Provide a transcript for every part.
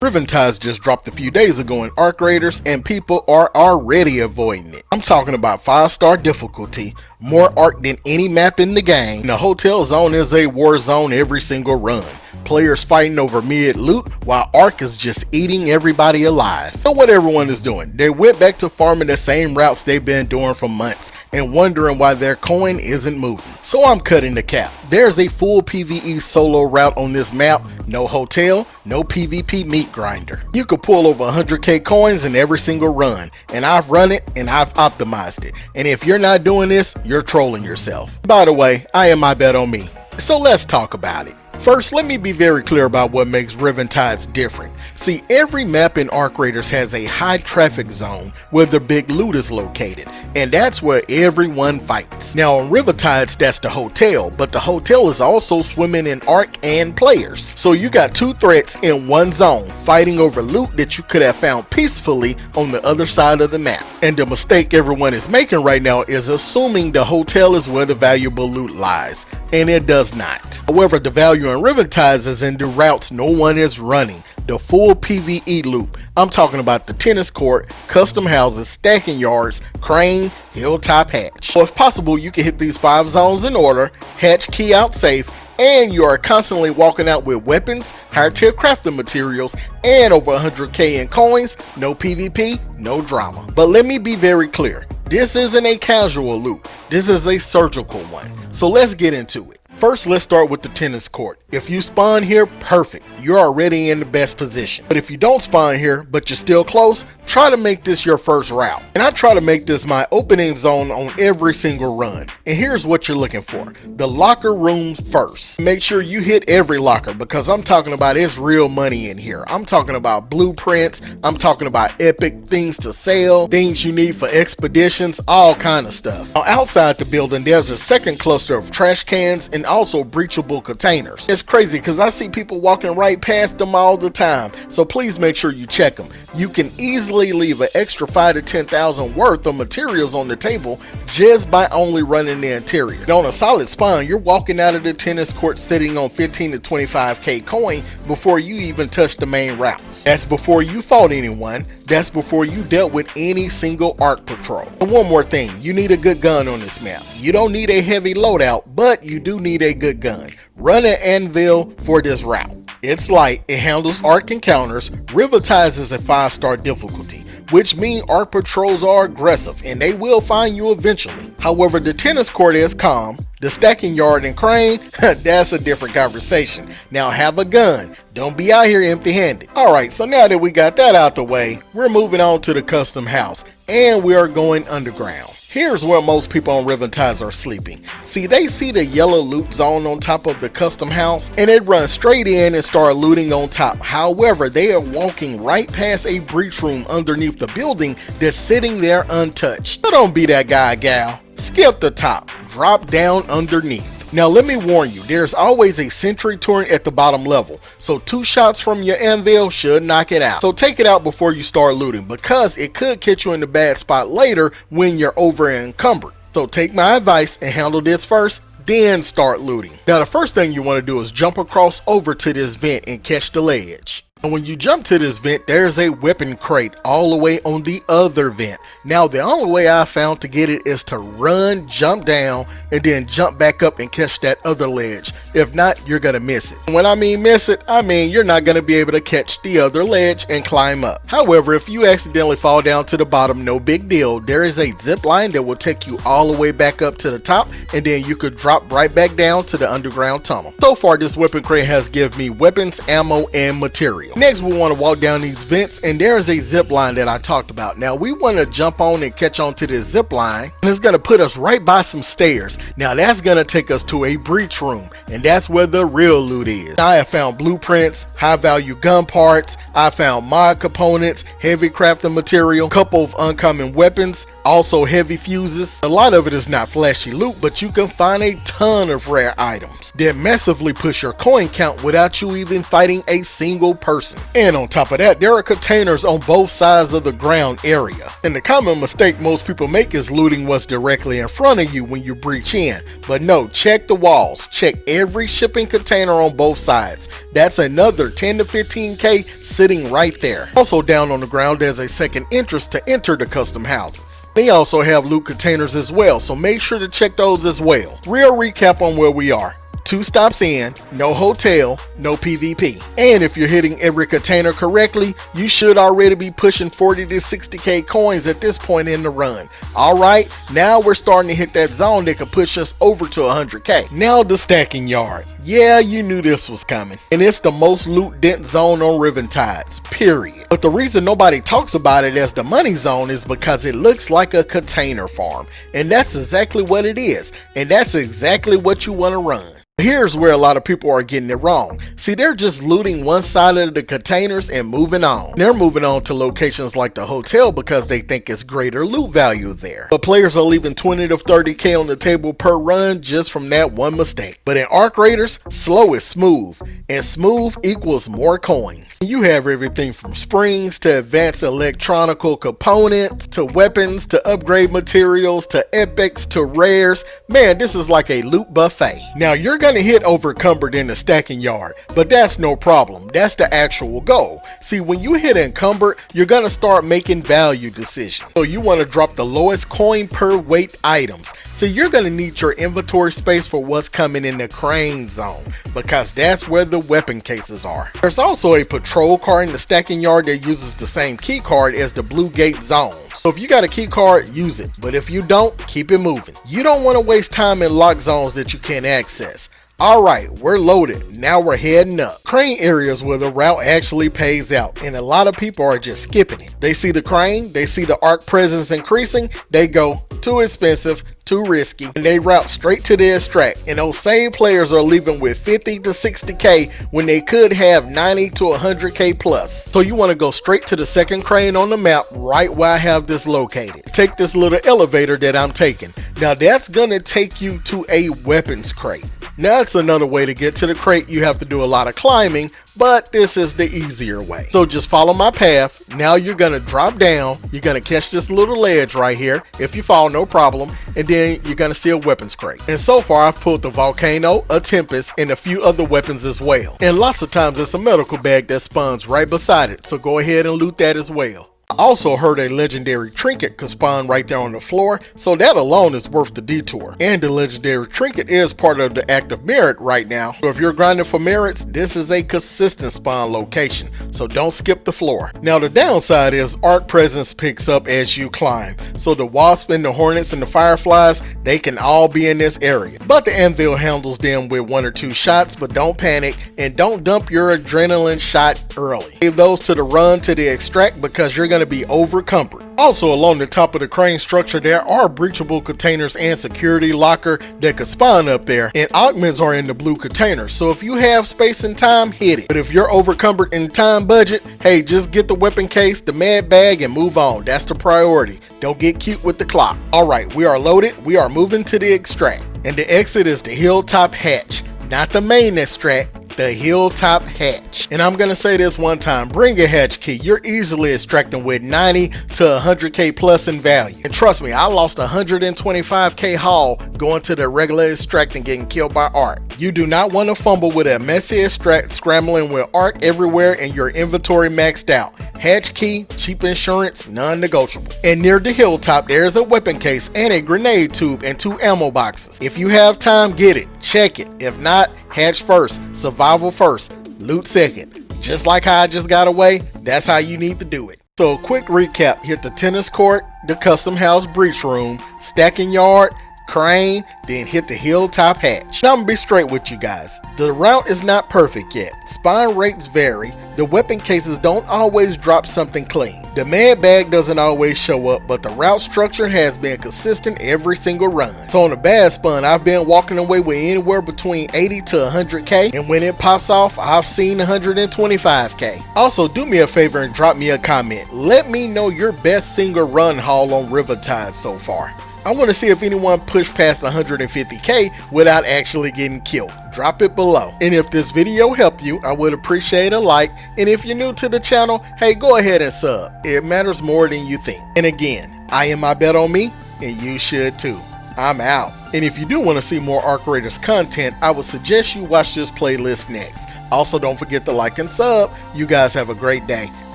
Riven Tides just dropped a few days ago in Arc Raiders and people are already avoiding it. I'm talking about 5-star difficulty, more Arc than any map in the game. The hotel zone is a war zone every single run. Players fighting over mid loot while Arc is just eating everybody alive. So what everyone is doing, they went back to farming the same routes they've been doing for months and wondering why their coin isn't moving. So I'm cutting the cap. There's a full PvE solo route on this map, no hotel, no PvP meat grinder. You could pull over 100k coins in every single run, and I've run it and I've optimized it. And if you're not doing this, you're trolling yourself. By the way, I am IbetOnMe. So let's talk about it. First, let me be very clear about what makes Riven Tides different. See, every map in Arc Raiders has a high traffic zone where the big loot is located, and that's where everyone fights. Now on Riven Tides, that's the hotel, but the hotel is also swimming in Arc and players. So you got two threats in one zone, fighting over loot that you could have found peacefully on the other side of the map. And the mistake everyone is making right now is assuming the hotel is where the valuable loot lies, and it does not. However, the value in Riven Tides is in the routes no one is running, the full PvE loop. I'm talking about the tennis court, custom houses, stacking yards, crane, hilltop hatch. So if possible, you can hit these 5 zones in order, hatch key out safe, and you are constantly walking out with weapons, higher tier crafting materials, and over 100k in coins, no PvP, no drama. But let me be very clear, this isn't a casual loot, this is a surgical one. So let's get into it. First, let's start with the tennis court. If you spawn here, perfect. You're already in the best position. But if you don't spawn here, but you're still close, try to make this your first route. And I try to make this my opening zone on every single run. And here's what you're looking for. The locker room first. Make sure you hit every locker because I'm talking about it's real money in here. I'm talking about blueprints. I'm talking about epic things to sell, things you need for expeditions, all kind of stuff. Now, outside the building, there's a second cluster of trash cans and also breachable containers. It's crazy because I see people walking right past them all the time, so please make sure you check them. You can easily leave an extra 5 to 10,000 worth of materials on the table just by only running the interior. And on a solid spawn, you're walking out of the tennis court sitting on 15 to 25k coin before you even touch the main routes. That's before you fought anyone. That's before you dealt with any single Arc patrol. And one more thing, you need a good gun on this map. You don't need a heavy loadout, but you do need a good gun. Run an anvil for this route. It's light, it handles Arc encounters. Riven Tides is a 5-star difficulty, which means Arc patrols are aggressive and they will find you eventually. However, the tennis court is calm. The stacking yard and crane, that's a different conversation. Now have a gun. Don't be out here empty-handed. Alright, so now that we got that out the way, we're moving on to the custom house and we are going underground. Here's where most people on Riven Tides are sleeping. See, they see the yellow loot zone on top of the custom house and they run straight in and start looting on top. However, they are walking right past a breach room underneath the building that's sitting there untouched. So don't be that guy, gal. Skip the top, drop down underneath. Now let me warn you, there's always a sentry turret at the bottom level, so 2 shots from your anvil should knock it out. So take it out before you start looting because it could catch you in a bad spot later when you're over encumbered. So take my advice and handle this first, then start looting. Now the first thing you want to do is jump across over to this vent and catch the ledge. And when you jump to this vent, there's a weapon crate all the way on the other vent. Now the only way I found to get it is to run, jump down, and then jump back up and catch that other ledge. If not, you're gonna miss it. And when I mean miss it, I mean you're not gonna be able to catch the other ledge and climb up. However, if you accidentally fall down to the bottom, no big deal. There is a zip line that will take you all the way back up to the top, and then you could drop right back down to the underground tunnel. So far, this weapon crate has given me weapons, ammo, and material. Next, we want to walk down these vents and there's a zip line that I talked about. Now we want to jump on and catch on to this zip line and it's going to put us right by some stairs. Now that's going to take us to a breach room and that's where the real loot is. I have found blueprints, high value gun parts, I found mod components, heavy crafting material, couple of uncommon weapons, Also heavy fuses. A lot of it is not flashy loot, but you can find a ton of rare items that massively push your coin count without you even fighting a single person. And on top of that, there are containers on both sides of the ground area. And the common mistake most people make is looting what's directly in front of you when you breach in. But no, check the walls. Check every shipping container on both sides. That's another 10 to 15k sitting right there. Also down on the ground, there's a second entrance to enter the custom houses. They also have loot containers as well, so make sure to check those as well. Real recap on where we are. 2 stops in, no hotel, no PvP. And if you're hitting every container correctly, you should already be pushing 40 to 60k coins at this point in the run. Alright, now we're starting to hit that zone that could push us over to 100k. Now the stacking yard. Yeah, you knew this was coming. And it's the most loot dense zone on Riven Tides, period. But the reason nobody talks about it as the money zone is because it looks like a container farm. And that's exactly what it is. And that's exactly what you want to run. Here's where a lot of people are getting it wrong. See, they're just looting one side of the containers and moving on. They're moving on to locations like the hotel because they think it's greater loot value there. But players are leaving 20 to 30k on the table per run just from that one mistake. But in Arc Raiders, slow is smooth, and smooth equals more coins. You have everything from springs to advanced electronical components to weapons to upgrade materials to epics to rares. Man, this is like a loot buffet. Now you're gonna hit overcumbered in the stacking yard, but that's no problem. That's the actual goal. See, when you hit encumbered, you're gonna start making value decisions. So you want to drop the lowest coin per weight items. So you're gonna need your inventory space for what's coming in the crane zone, because that's where the weapon cases are. There's also a patrol car in the stacking yard that uses the same key card as the blue gate zone. So if you got a key card, use it, but if you don't, keep it moving. You don't want to waste time in lock zones that you can't access. Alright, we're loaded. Now we're heading up. Crane areas where the route actually pays out, and a lot of people are just skipping it. They see the crane, they see the arc presence increasing, they go, too expensive, too risky, and they route straight to the extract. And those same players are leaving with 50 to 60k when they could have 90 to 100k plus. So you want to go straight to the second crane on the map right where I have this located. Take this little elevator that I'm taking. Now that's gonna take you to a weapons crate. Now that's another way to get to the crate. You have to do a lot of climbing, but this is the easier way. So just follow my path. Now you're gonna drop down, you're gonna catch this little ledge right here. If you fall, no problem, and then you're gonna see a weapons crate. And so far I've pulled the volcano, a tempest, and a few other weapons as well. And lots of times it's a medical bag that spawns right beside it, so go ahead and loot that as well. I also heard a legendary trinket could spawn right there on the floor, so that alone is worth the detour. And the legendary trinket is part of the active merit right now. So if you're grinding for merits, this is a consistent spawn location, so don't skip the floor. Now the downside is arc presence picks up as you climb, so the wasp and the hornets and the fireflies, they can all be in this area. But the anvil handles them with 1 or 2 shots, but don't panic and don't dump your adrenaline shot early. Save those to the run to the extract because you're going to be overcumbered. Also along the top of the crane structure there are breachable containers and security locker that could spawn up there, and augments are in the blue container, so if you have space and time, hit it. But if you're overcumbered in time budget, hey, just get the weapon case, the med bag, and move on. That's the priority. Don't get cute with the clock. Alright, we are loaded, we are moving to the extract, and the exit is the hilltop hatch, not the main extract, the hilltop hatch. And I'm gonna say this one time, bring a hatch key. You're easily extracting with 90 to 100k plus in value. And trust me, I lost 125k haul going to the regular extract and getting killed by arc. You do not want to fumble with a messy extract scrambling with arc everywhere and your inventory maxed out. Hatch key, cheap insurance, non-negotiable. And near the hilltop there's a weapon case and a grenade tube and 2 ammo boxes. If you have time, get it, check it. If not, hatch first, survival first, loot second. Just like how I just got away, that's how you need to do it. So a quick recap, hit the tennis court, the custom house breach room, stacking yard, crane, then hit the hilltop hatch. Now I'm gonna be straight with you guys. The route is not perfect yet. Spawn rates vary. The weapon cases don't always drop something clean. The med bag doesn't always show up, but the route structure has been consistent every single run. So on a bad spun, I've been walking away with anywhere between 80 to 100k, and when it pops off, I've seen 125k. Also, do me a favor and drop me a comment. Let me know your best single run haul on Riven Tides so far. I want to see if anyone pushed past 150k without actually getting killed. Drop it below. And if this video helped you, I would appreciate a like. And if you're new to the channel, hey, go ahead and sub. It matters more than you think. And again, I am IbetOnMe, and you should too. I'm out. And if you do want to see more Arc Raiders content, I would suggest you watch this playlist next. Also, don't forget to like and sub. You guys have a great day.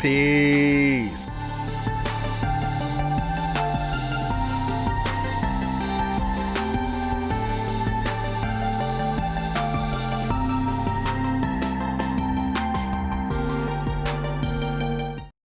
Peace.